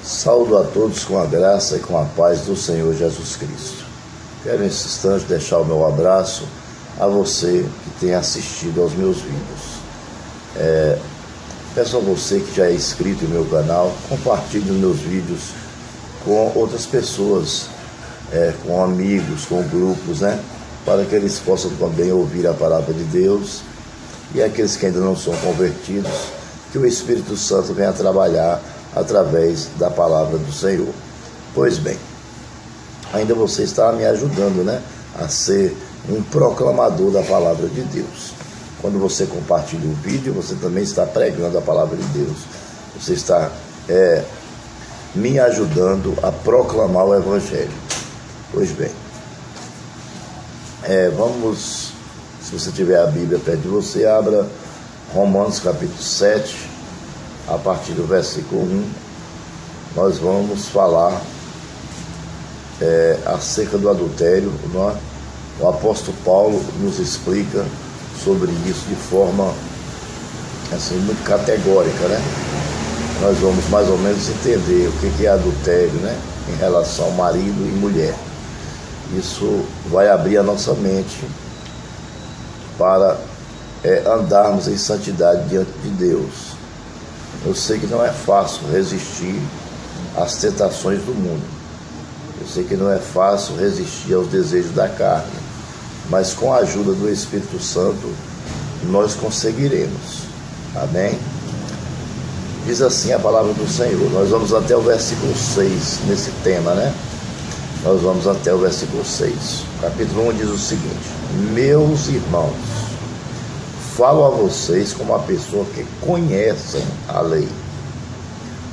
Saúdo a todos com a graça e com a paz do Senhor Jesus Cristo. Quero nesse instante deixar o meu abraço a você que tem assistido aos meus vídeos. Peço a você que já é inscrito em meu canal, compartilhe os meus vídeos com outras pessoas, com amigos, com grupos, para que eles possam também ouvir a palavra de Deus, e aqueles que ainda não são convertidos, que o Espírito Santo venha trabalhar através da palavra do Senhor. Pois bem, ainda você está me ajudando, a ser um proclamador da palavra de Deus. Quando você compartilha o vídeo, você também está pregando a palavra de Deus. Você está me ajudando a proclamar o Evangelho. Pois bem, vamos, se você tiver a Bíblia perto de você, abra Romanos capítulo 7, a partir do versículo 1, nós vamos falar acerca do adultério. O apóstolo Paulo nos explica sobre isso de forma assim, muito categórica, Nós vamos mais ou menos entender o que é adultério, em relação ao marido e mulher. Isso vai abrir a nossa mente para andarmos em santidade diante de Deus. Eu sei que não é fácil resistir às tentações do mundo. Eu sei que não é fácil resistir aos desejos da carne. Mas com a ajuda do Espírito Santo, nós conseguiremos. Amém? Diz assim a palavra do Senhor. Nós vamos até o versículo 6 nesse tema, Nós vamos até o versículo 6. Capítulo 1 diz o seguinte: Meus irmãos, falo a vocês como uma pessoa que conhecem a lei.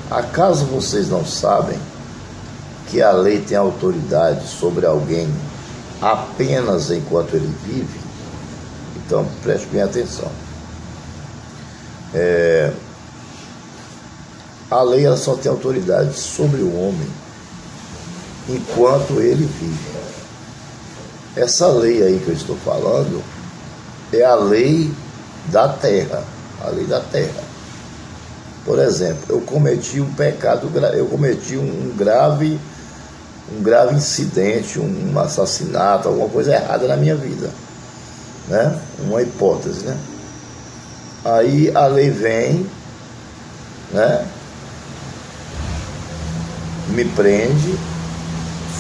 Acaso vocês não sabem que a lei tem autoridade sobre alguém apenas enquanto ele vive? Então, preste bem atenção. A lei ela só tem autoridade sobre o homem enquanto ele vive. Essa lei aí que eu estou falando é a lei da terra, a lei da terra. Por exemplo, eu cometi um pecado, eu cometi um grave incidente, um assassinato, alguma coisa errada na minha vida, uma hipótese, Aí a lei vem, me prende,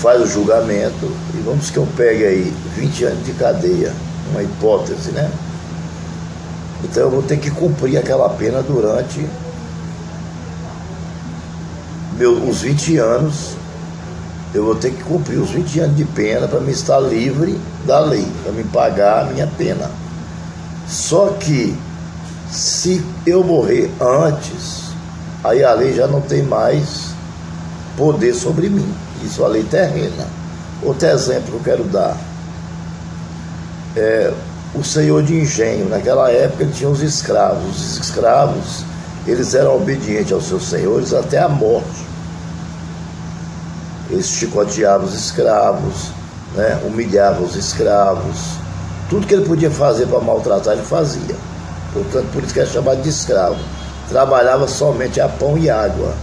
faz o julgamento, e vamos que eu pegue aí 20 anos de cadeia, uma hipótese, Então eu vou ter que cumprir aquela pena durante os 20 anos. Eu vou ter que cumprir os 20 anos de pena para me estar livre da lei, para me pagar a minha pena. Só que se eu morrer antes, aí a lei já não tem mais poder sobre mim. Isso é a lei terrena. Outro exemplo que eu quero dar o senhor de engenho. Naquela época ele tinha os escravos. Os escravos, eles eram obedientes aos seus senhores até a morte. Eles chicoteavam os escravos, humilhavam os escravos. Tudo que ele podia fazer para maltratar, ele fazia. Portanto, por isso que é chamado de escravo. Trabalhava somente a pão e água.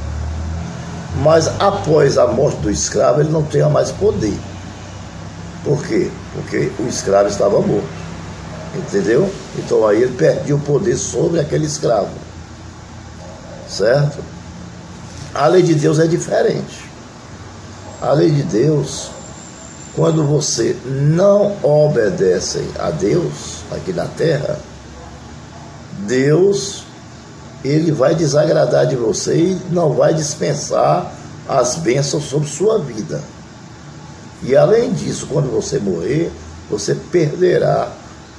Mas após a morte do escravo, ele não tinha mais poder. Por quê? Porque o escravo estava morto. Entendeu? Então aí ele perdia o poder sobre aquele escravo. Certo? A lei de Deus é diferente. A lei de Deus, quando você não obedece a Deus aqui na terra, Deus, ele vai desagradar de você e não vai dispensar as bênçãos sobre sua vida. E além disso, quando você morrer, você perderá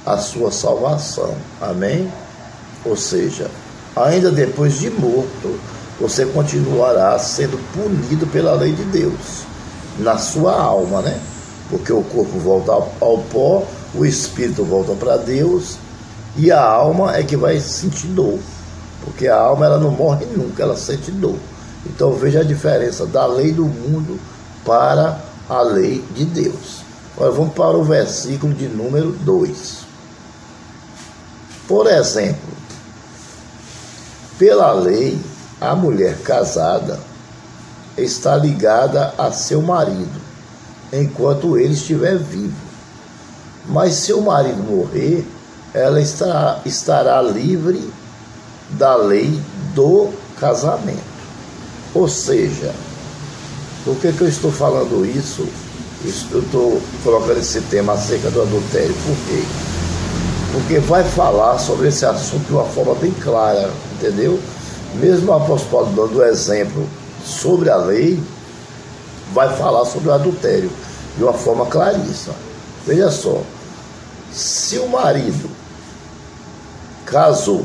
a sua salvação. Amém? Ou seja, ainda depois de morto, você continuará sendo punido pela lei de Deus na sua alma, Porque o corpo volta ao pó, o espírito volta para Deus, e a alma é que vai sentir dor, porque a alma ela não morre nunca, ela sente dor. Então veja a diferença da lei do mundo para a lei de Deus. Agora vamos para o versículo de número 2. Por exemplo, pela lei, a mulher casada está ligada a seu marido, enquanto ele estiver vivo. Mas se o marido morrer, ela estará livre da lei do casamento. Ou seja, por que eu estou falando isso? Eu estou colocando esse tema acerca do adultério. Por quê? Porque vai falar sobre esse assunto de uma forma bem clara, entendeu? Mesmo o apóstolo Paulo dando exemplo sobre a lei, vai falar sobre o adultério de uma forma claríssima. Veja só, se o marido casou,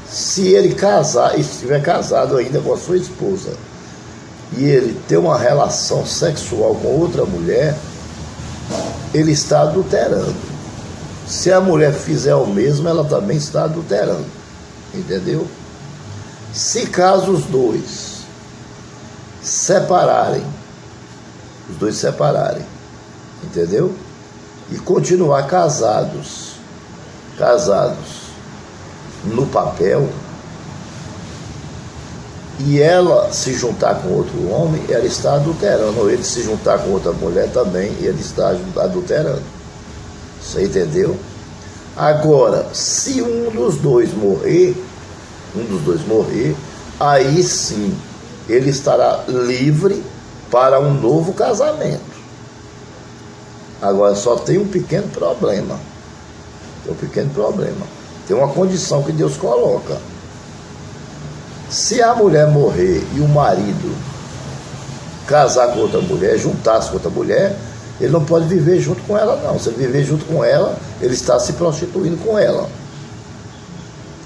se ele casar, estiver casado ainda com a sua esposa, e ele ter uma relação sexual com outra mulher, ele está adulterando. Se a mulher fizer o mesmo, ela também está adulterando. Entendeu? Se caso os dois separarem, entendeu? E continuar casados no papel, e ela se juntar com outro homem, ela está adulterando. Ou ele se juntar com outra mulher também, ele está adulterando. Você entendeu? Agora, se um dos dois morrer, aí sim ele estará livre para um novo casamento. Agora só tem um pequeno problema. Tem uma condição que Deus coloca. Se a mulher morrer e o marido casar com outra mulher, juntar-se com outra mulher, ele não pode viver junto com ela, não. Se ele viver junto com ela, ele está se prostituindo com ela.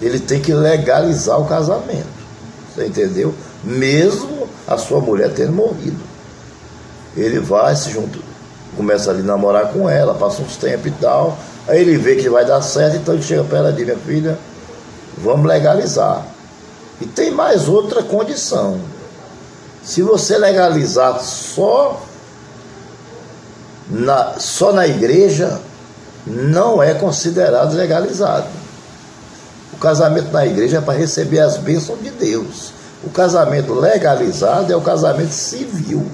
Ele tem que legalizar o casamento. Você entendeu? Mesmo a sua mulher tendo morrido. Ele vai, se junta, começa ali a namorar com ela, passa uns tempos e tal. Aí ele vê que vai dar certo, então ele chega para ela e diz: minha filha, vamos legalizar. E tem mais outra condição. Se você legalizar só na igreja, não é considerado legalizado. O casamento na igreja é para receber as bênçãos de Deus. O casamento legalizado é o casamento civil.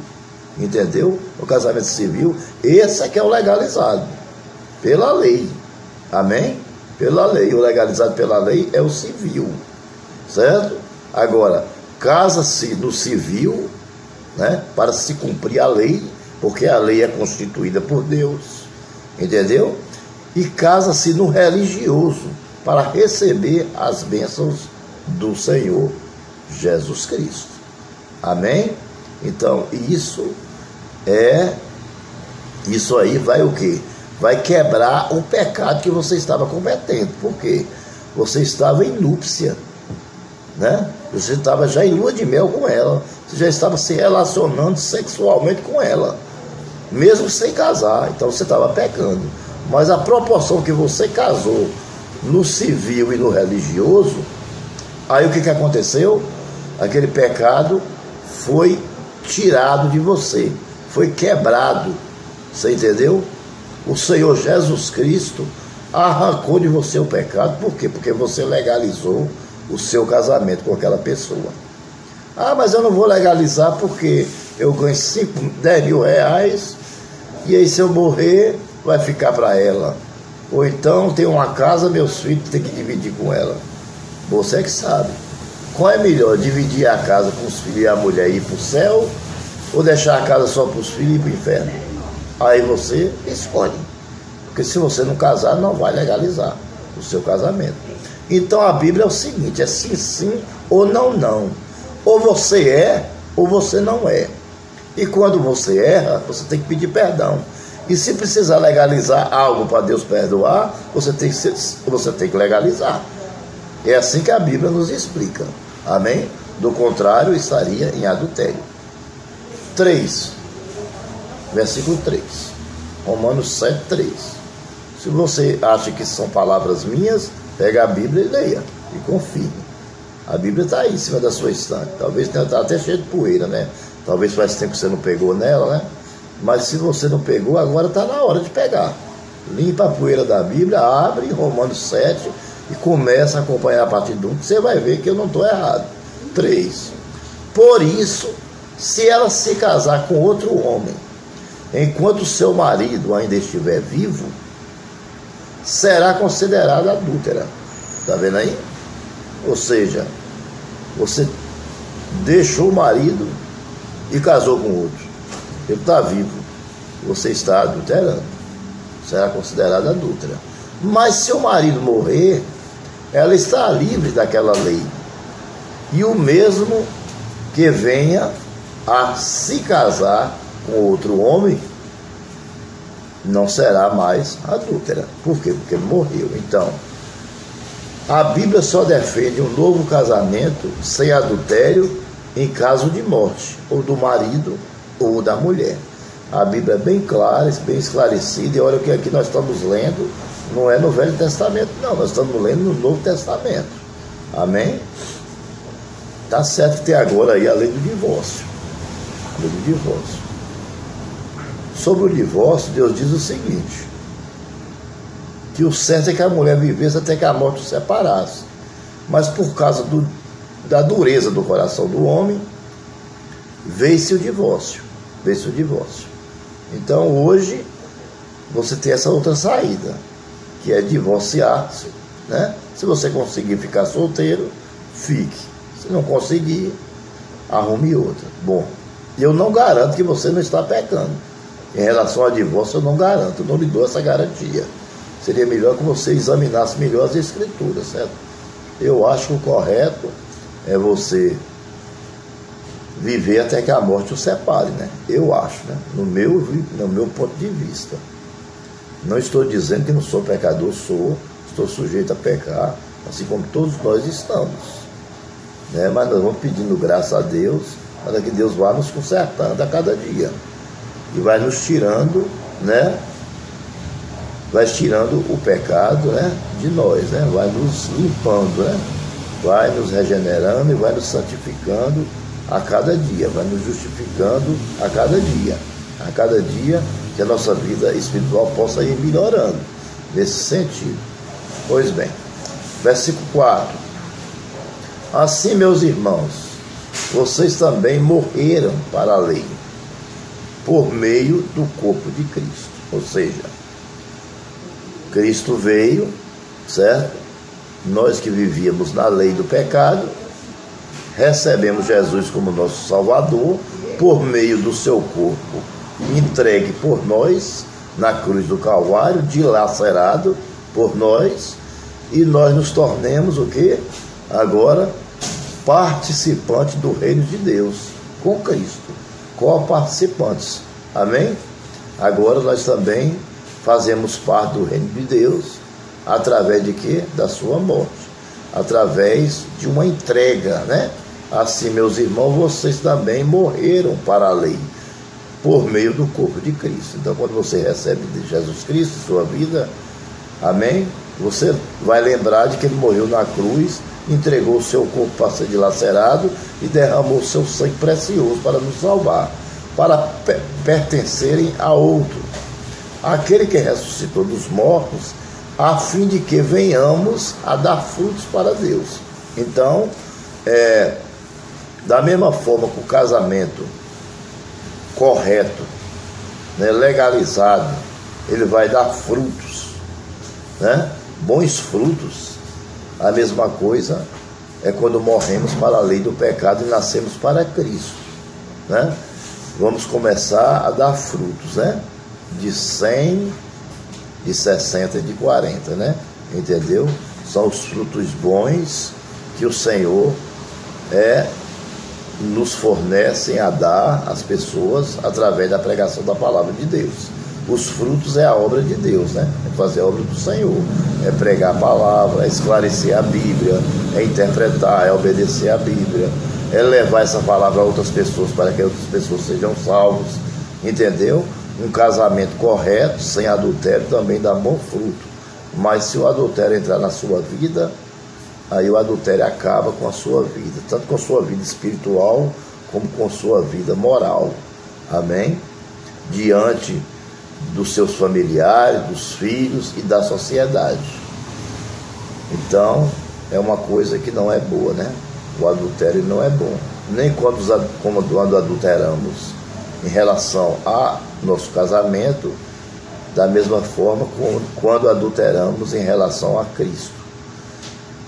Entendeu? O casamento civil, esse é que é o legalizado pela lei. Amém? Pela lei. O legalizado pela lei é o civil. Certo? Agora, casa-se no civil, né, para se cumprir a lei, porque a lei é constituída por Deus, entendeu? E casa-se no religioso, para receber as bênçãos do Senhor Jesus Cristo. Amém? Então, isso aí vai o quê? Vai quebrar o pecado que você estava cometendo. Por quê? Você estava em núpcia, né? Você estava já em lua de mel com ela, você já estava se relacionando sexualmente com ela, mesmo sem casar. Então você estava pecando. Mas a proporção que você casou no civil e no religioso, aí o que aconteceu? Aquele pecado foi tirado de você, foi quebrado. Você entendeu? O Senhor Jesus Cristo arrancou de você o pecado. Por quê? Porque você legalizou o seu casamento com aquela pessoa. Ah, mas eu não vou legalizar porque eu ganho 5, 10 mil reais e aí se eu morrer vai ficar para ela. Ou então tem uma casa, meus filhos têm que dividir com ela. Você é que sabe. Qual é melhor, dividir a casa com os filhos e a mulher ir para o céu, ou deixar a casa só para os filhos e ir para o inferno? Aí você escolhe. Porque se você não casar, não vai legalizar o seu casamento. Então a Bíblia é o seguinte: é sim, sim, ou não, não. Ou você é, ou você não é. E quando você erra, você tem que pedir perdão. E se precisar legalizar algo para Deus perdoar, você tem que legalizar. É assim que a Bíblia nos explica. Amém? Do contrário, estaria em adultério. 3. Versículo 3. Romanos 7, 3. Se você acha que são palavras minhas, pega a Bíblia e leia. E confirme. A Bíblia está aí em cima da sua estante. Talvez tenha até cheio de poeira, né? Talvez faz tempo que você não pegou nela, né? Mas se você não pegou, agora está na hora de pegar. Limpa a poeira da Bíblia, abre Romanos 7 e começa a acompanhar a partir do 1, que você vai ver que eu não estou errado. 3. Por isso, se ela se casar com outro homem, enquanto seu marido ainda estiver vivo, será considerada adúltera. Está vendo aí? Ou seja, você deixou o marido e casou com outro. Ele está vivo. Você está adulterando. Será considerada adúltera. Mas se o marido morrer, ela está livre daquela lei. E o mesmo que venha a se casar com outro homem, não será mais adúltera. Por quê? Porque ele morreu. Então, a Bíblia só defende um novo casamento sem adultério em caso de morte, ou do marido ou da mulher. A Bíblia é bem clara, bem esclarecida, e olha o que aqui nós estamos lendo, não é no Velho Testamento, não, nós estamos lendo no Novo Testamento. Amém? Está certo que tem agora aí a lei do divórcio. A lei do divórcio. Sobre o divórcio, Deus diz o seguinte, que o certo é que a mulher vivesse até que a morte o separasse. Mas por causa da dureza do coração do homem, veio-se o divórcio. Veio-se o divórcio. Então hoje você tem essa outra saída, que é divorciar-se, né? Se você conseguir ficar solteiro, fique. Se não conseguir, arrume outra. Bom, eu não garanto que você não está pecando. Em relação ao divórcio, eu não garanto, eu não lhe dou essa garantia. Seria melhor que você examinasse melhor as escrituras, certo? Eu acho que o correto é você viver até que a morte o separe, né? Eu acho, né? No meu ponto de vista. Não estou dizendo que não sou pecador, estou sujeito a pecar, assim como todos nós estamos, né? Mas nós vamos pedindo graça a Deus, para que Deus vá nos consertando a cada dia. E vai nos tirando, né? Vai tirando o pecado, né, de nós, né? Vai nos limpando, né? Vai nos regenerando e vai nos santificando a cada dia, vai nos justificando a cada dia. A cada dia que a nossa vida espiritual possa ir melhorando nesse sentido. Pois bem, versículo 4. Assim, meus irmãos, vocês também morreram para a lei, por meio do corpo de Cristo. Ou seja, Cristo veio, certo? Nós que vivíamos na lei do pecado, recebemos Jesus como nosso Salvador, por meio do seu corpo, entregue por nós, na cruz do Calvário, dilacerado por nós, e nós nos tornemos o quê? Agora, participantes do reino de Deus, com Cristo, co-participantes. Amém? Agora nós também fazemos parte do reino de Deus, através de quê? Da sua morte, através de uma entrega, né? Assim, meus irmãos, vocês também morreram para a lei, por meio do corpo de Cristo. Então, quando você recebe de Jesus Cristo, sua vida, amém? Você vai lembrar de que ele morreu na cruz, entregou o seu corpo para ser dilacerado e derramou o seu sangue precioso para nos salvar, para pertencerem a outro, aquele que ressuscitou dos mortos, a fim de que venhamos a dar frutos para Deus. Então, da mesma forma que o casamento correto, né, legalizado, ele vai dar frutos, né, bons frutos. A mesma coisa é quando morremos para a lei do pecado e nascemos para Cristo, né? Vamos começar a dar frutos, né? De 100, de 60 e de 40, né? Entendeu? São os frutos bons que o Senhor nos fornecem a dar às pessoas através da pregação da palavra de Deus. Os frutos é a obra de Deus, né? É fazer a obra do Senhor, é pregar a palavra, é esclarecer a Bíblia, é interpretar, é obedecer a Bíblia, é levar essa palavra a outras pessoas para que outras pessoas sejam salvos, entendeu? Um casamento correto, sem adultério, também dá bom fruto. Mas se o adultério entrar na sua vida, aí o adultério acaba com a sua vida, tanto com a sua vida espiritual, como com a sua vida moral. Amém? Diante dos seus familiares, dos filhos e da sociedade. Então, é uma coisa que não é boa, né? O adultério não é bom. nem quando adulteramos em relação a nosso casamento, da mesma forma quando adulteramos em relação a Cristo.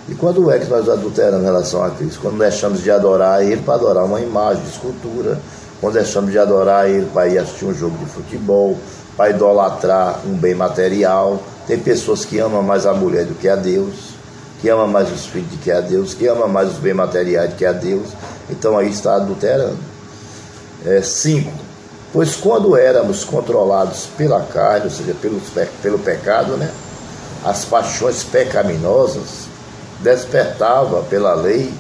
E quando é que nós adulteramos em relação a Cristo? Quando deixamos de adorar Ele para adorar uma imagem de escultura, quando deixamos de adorar Ele para ir assistir um jogo de futebol, para idolatrar um bem material. Tem pessoas que amam mais a mulher do que a Deus, que amam mais os filhos do que a Deus, que amam mais os bens materiais do que a Deus. Então aí está adulterando. 5. Pois quando éramos controlados pela carne, ou seja, pelo pecado, né, as paixões pecaminosas, despertava pela lei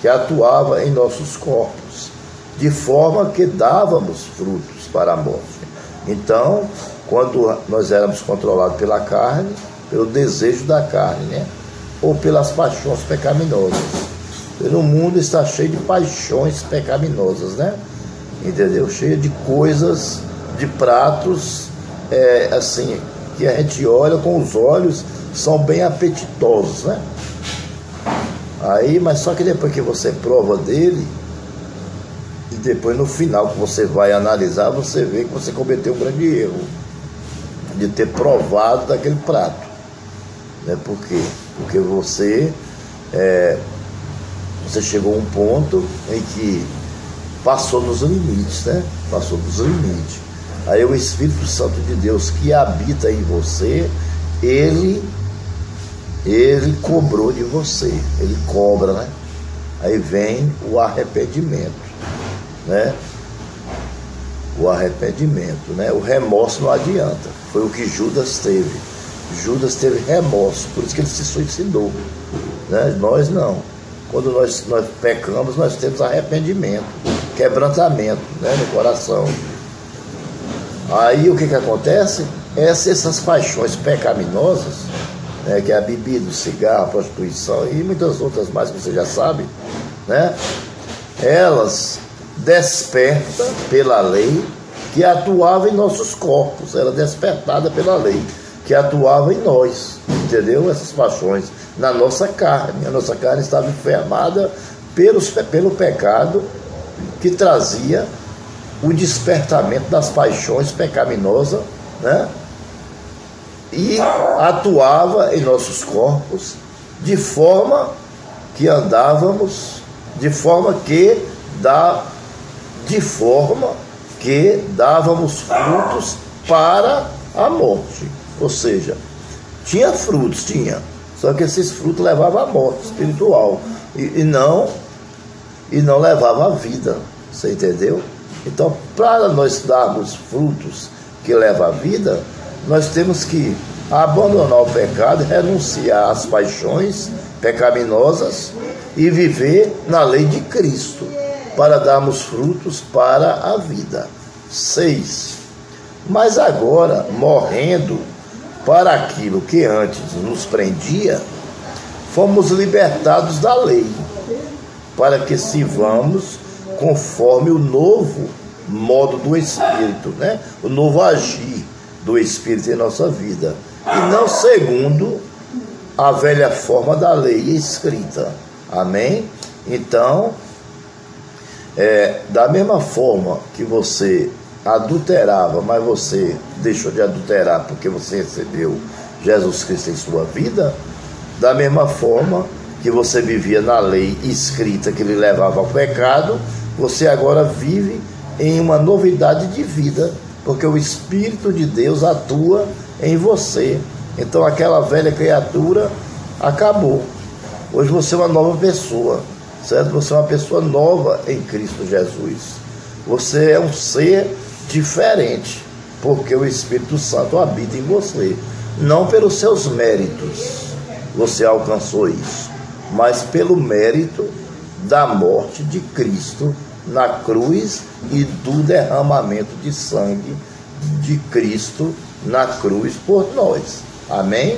que atuava em nossos corpos, de forma que dávamos frutos para a morte. Então, quando nós éramos controlados pela carne, pelo desejo da carne, né, ou pelas paixões pecaminosas. O mundo está cheio de paixões pecaminosas, né? Entendeu? Cheio de coisas, de pratos, assim, que a gente olha com os olhos, são bem apetitosos, né? Aí, mas só que depois que você prova dele, e depois no final que você vai analisar, você vê que você cometeu um grande erro de ter provado daquele prato, né? Por quê? Porque você chegou a um ponto em que passou dos limites, né? Passou dos limites. Aí o Espírito Santo de Deus que habita em você, ele cobrou de você, ele cobra, né? Aí vem o arrependimento, né? O arrependimento, né? O remorso não adianta. Foi o que Judas teve. Judas teve remorso, por isso que ele se suicidou, né? Nós não. Quando nós pecamos, nós temos arrependimento, quebrantamento, né, no coração. Aí o que acontece? Essas paixões pecaminosas, né, que é a bebida, o cigarro, a prostituição e muitas outras mais que você já sabe, né, elas despertam pela lei que atuava em nossos corpos, era despertada pela lei que atuava em nós, entendeu? Essas paixões na nossa carne. A nossa carne estava enfermada pelo pecado que trazia o despertamento das paixões pecaminosas, né? E atuava em nossos corpos de forma que andávamos, de forma que dávamos frutos para a morte. Ou seja, tinha frutos, só que esses frutos levavam à morte espiritual e não levavam à vida, você entendeu? Então, para nós darmos frutos que levam à vida, nós temos que abandonar o pecado, renunciar às paixões pecaminosas e viver na lei de Cristo, para darmos frutos para a vida. 6. Mas agora, morrendo para aquilo que antes nos prendia, fomos libertados da lei, para que sirvamos conforme o novo modo do Espírito, né? O novo agir do Espírito em nossa vida, e não segundo a velha forma da lei escrita. Amém? Então, da mesma forma que você adulterava, mas você deixou de adulterar porque você recebeu Jesus Cristo em sua vida, da mesma forma que você vivia na lei escrita que lhe levava ao pecado, você agora vive em uma novidade de vida, porque o Espírito de Deus atua em você. Então aquela velha criatura acabou. Hoje você é uma nova pessoa, certo? Você é uma pessoa nova em Cristo Jesus. Você é um ser diferente, porque o Espírito Santo habita em você. Não pelos seus méritos você alcançou isso, mas pelo mérito da morte de Cristo na cruz e do derramamento de sangue de Cristo na cruz por nós. Amém?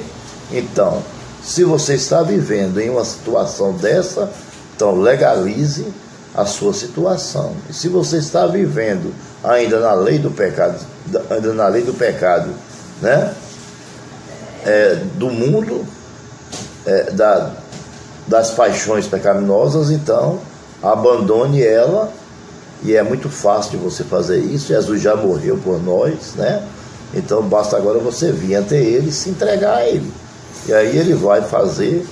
Então, se você está vivendo em uma situação dessa, então legalize a sua situação. E se você está vivendo ainda na lei do pecado, né? Do mundo, das paixões pecaminosas, então abandone ela, e é muito fácil de você fazer isso. Jesus já morreu por nós, né? Então basta agora você vir até Ele e se entregar a Ele. E aí Ele vai fazer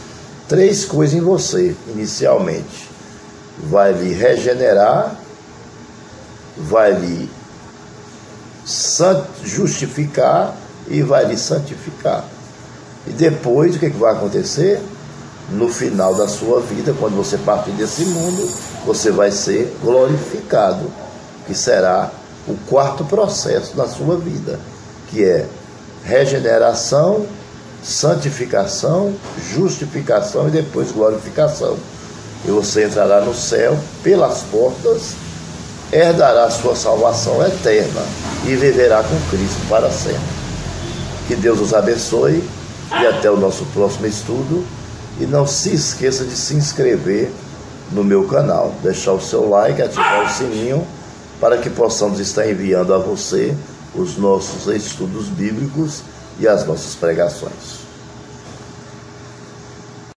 3 coisas em você, inicialmente. Vai lhe regenerar, vai lhe justificar e vai lhe santificar. E depois o que vai acontecer? No final da sua vida, quando você partir desse mundo, você vai ser glorificado, que será o 4º processo da sua vida, que é regeneração, santificação, justificação e depois glorificação. E você entrará no céu pelas portas, herdará sua salvação eterna e viverá com Cristo para sempre. Que Deus os abençoe e até o nosso próximo estudo. E não se esqueça de se inscrever no meu canal, deixar o seu like, ativar o sininho, para que possamos estar enviando a você os nossos estudos bíblicos e as nossas pregações.